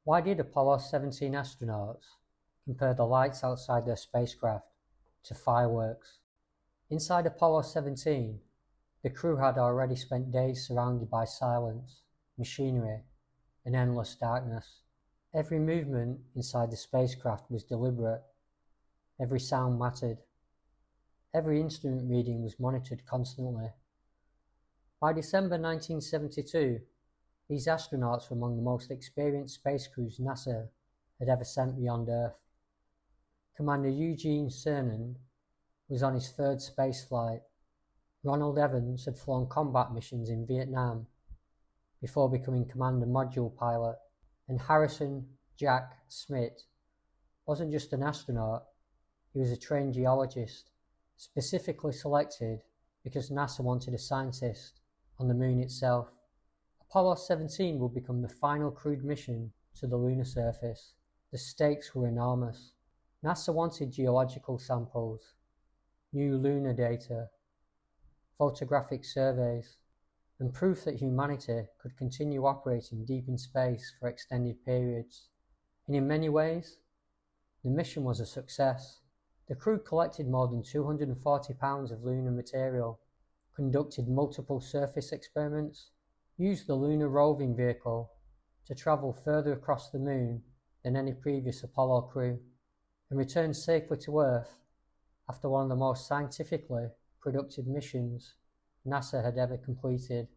Why did Apollo 17 astronauts compare the lights outside their spacecraft to fireworks? Inside Apollo 17, the crew had already spent days surrounded by silence, machinery, and endless darkness. Every movement inside the spacecraft was deliberate. Every sound mattered. Every instrument reading was monitored constantly. By December 1972, these astronauts were among the most experienced space crews NASA had ever sent beyond Earth. Commander Eugene Cernan was on his third space flight. Ronald Evans had flown combat missions in Vietnam before becoming Commander Module Pilot, and Harrison Schmitt wasn't just an astronaut, he was a trained geologist, specifically selected because NASA wanted a scientist on the moon itself. Apollo 17 would become the final crewed mission to the lunar surface. The stakes were enormous. NASA wanted geological samples, new lunar data, photographic surveys, and proof that humanity could continue operating deep in space for extended periods. And in many ways, the mission was a success. The crew collected more than 240 pounds of lunar material, conducted multiple surface experiments, used the lunar roving vehicle to travel further across the moon than any previous Apollo crew, and returned safely to Earth after one of the most scientifically productive missions NASA had ever completed.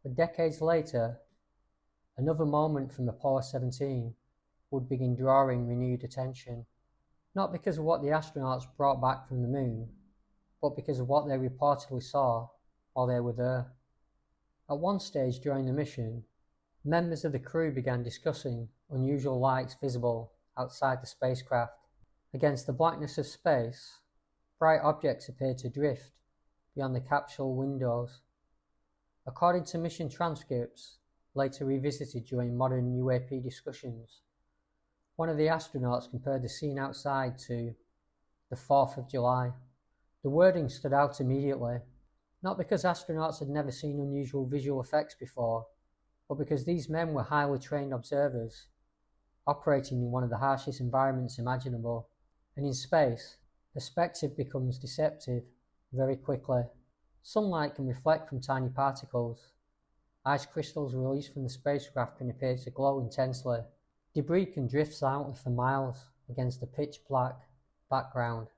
But decades later, another moment from Apollo 17 would begin drawing renewed attention, not because of what the astronauts brought back from the moon, but because of what they reportedly saw while they were there. At one stage during the mission, members of the crew began discussing unusual lights visible outside the spacecraft. Against the blackness of space, bright objects appeared to drift beyond the capsule windows. According to mission transcripts, later revisited during modern UAP discussions, one of the astronauts compared the scene outside to the 4th of July. The wording stood out immediately, not because astronauts had never seen unusual visual effects before, but because these men were highly trained observers, operating in one of the harshest environments imaginable. And in space, perspective becomes deceptive very quickly. Sunlight can reflect from tiny particles. Ice crystals released from the spacecraft can appear to glow intensely. Debris can drift silently for miles against a pitch-black background.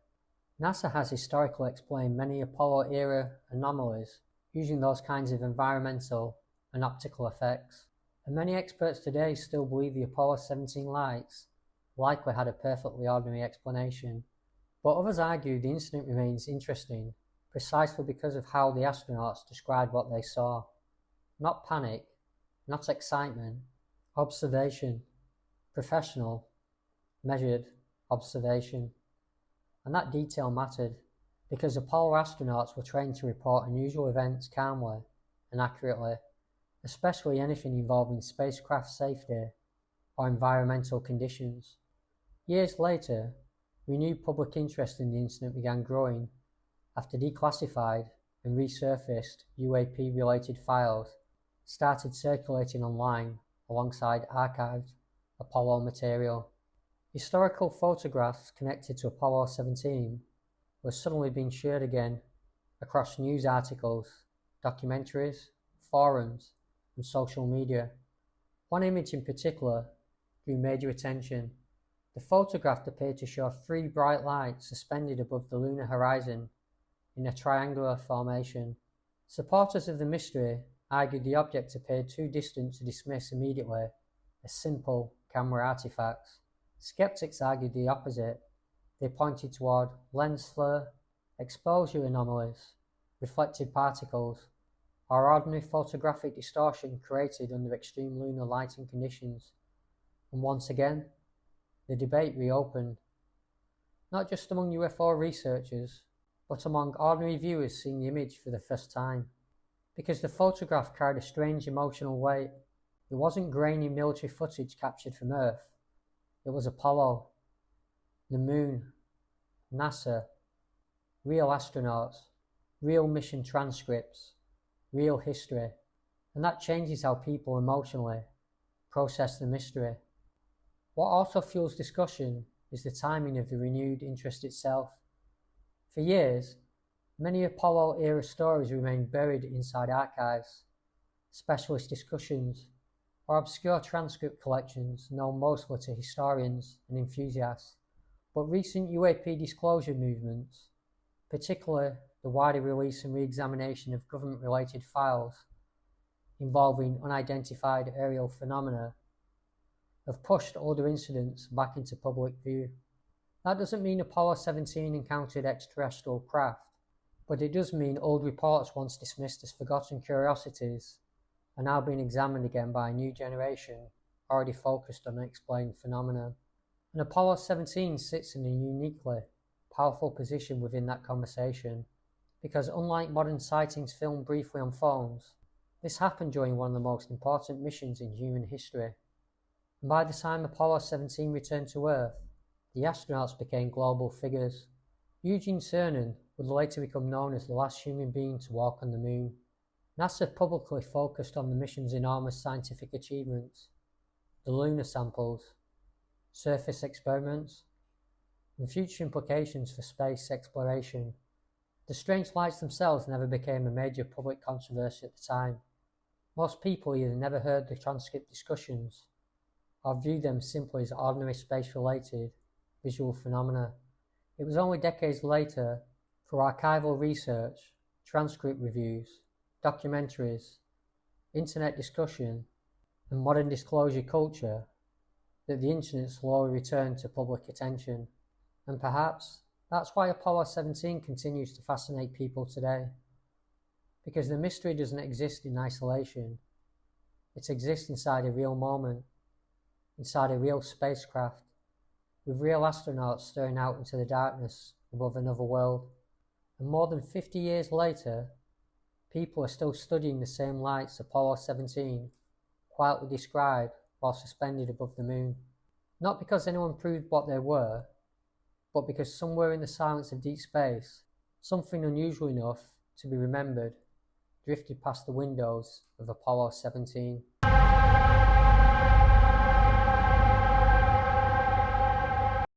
NASA has historically explained many Apollo-era anomalies using those kinds of environmental and optical effects, and many experts today still believe the Apollo 17 lights likely had a perfectly ordinary explanation. But others argue the incident remains interesting precisely because of how the astronauts described what they saw. Not panic, not excitement, observation, professional, measured observation. And that detail mattered, because Apollo astronauts were trained to report unusual events calmly and accurately, especially anything involving spacecraft safety or environmental conditions. Years later, renewed public interest in the incident began growing after declassified and resurfaced UAP-related files started circulating online alongside archived Apollo material. Historical photographs connected to Apollo 17 were suddenly being shared again across news articles, documentaries, forums, and social media. One image in particular drew major attention. The photograph appeared to show 3 bright lights suspended above the lunar horizon in a triangular formation. Supporters of the mystery argued the object appeared too distant to dismiss immediately as simple camera artifacts. Skeptics argued the opposite. They pointed toward lens flare, exposure anomalies, reflected particles, or ordinary photographic distortion created under extreme lunar lighting conditions. And once again, the debate reopened, not just among UFO researchers, but among ordinary viewers seeing the image for the first time. Because the photograph carried a strange emotional weight. It wasn't grainy military footage captured from Earth. It was Apollo, the moon, NASA, real astronauts, real mission transcripts, real history. And that changes how people emotionally process the mystery. What also fuels discussion is the timing of the renewed interest itself. For years, many Apollo-era stories remained buried inside archives, specialist discussions, or obscure transcript collections known mostly to historians and enthusiasts. But recent UAP disclosure movements, particularly the wider release and re-examination of government-related files involving unidentified aerial phenomena, have pushed older incidents back into public view. That doesn't mean Apollo 17 encountered extraterrestrial craft, but it does mean old reports once dismissed as forgotten curiosities are now being examined again by a new generation already focused on unexplained phenomena. And Apollo 17 sits in a uniquely powerful position within that conversation, because unlike modern sightings filmed briefly on phones, this happened during one of the most important missions in human history. And by the time Apollo 17 returned to Earth, the astronauts became global figures. Eugene Cernan would later become known as the last human being to walk on the Moon. NASA publicly focused on the mission's enormous scientific achievements, the lunar samples, surface experiments, and future implications for space exploration. The strange lights themselves never became a major public controversy at the time. Most people either never heard the transcript discussions or viewed them simply as ordinary space-related visual phenomena. It was only decades later, through archival research, transcript reviews, documentaries, internet discussion, and modern disclosure culture, that the incident slowly returned to public attention. And perhaps that's why Apollo 17 continues to fascinate people today. Because the mystery doesn't exist in isolation. It exists inside a real moment, inside a real spacecraft, with real astronauts staring out into the darkness above another world. And more than 50 years later, people are still studying the same lights Apollo 17 quietly described while suspended above the Moon. Not because anyone proved what they were, but because somewhere in the silence of deep space, something unusual enough to be remembered drifted past the windows of Apollo 17.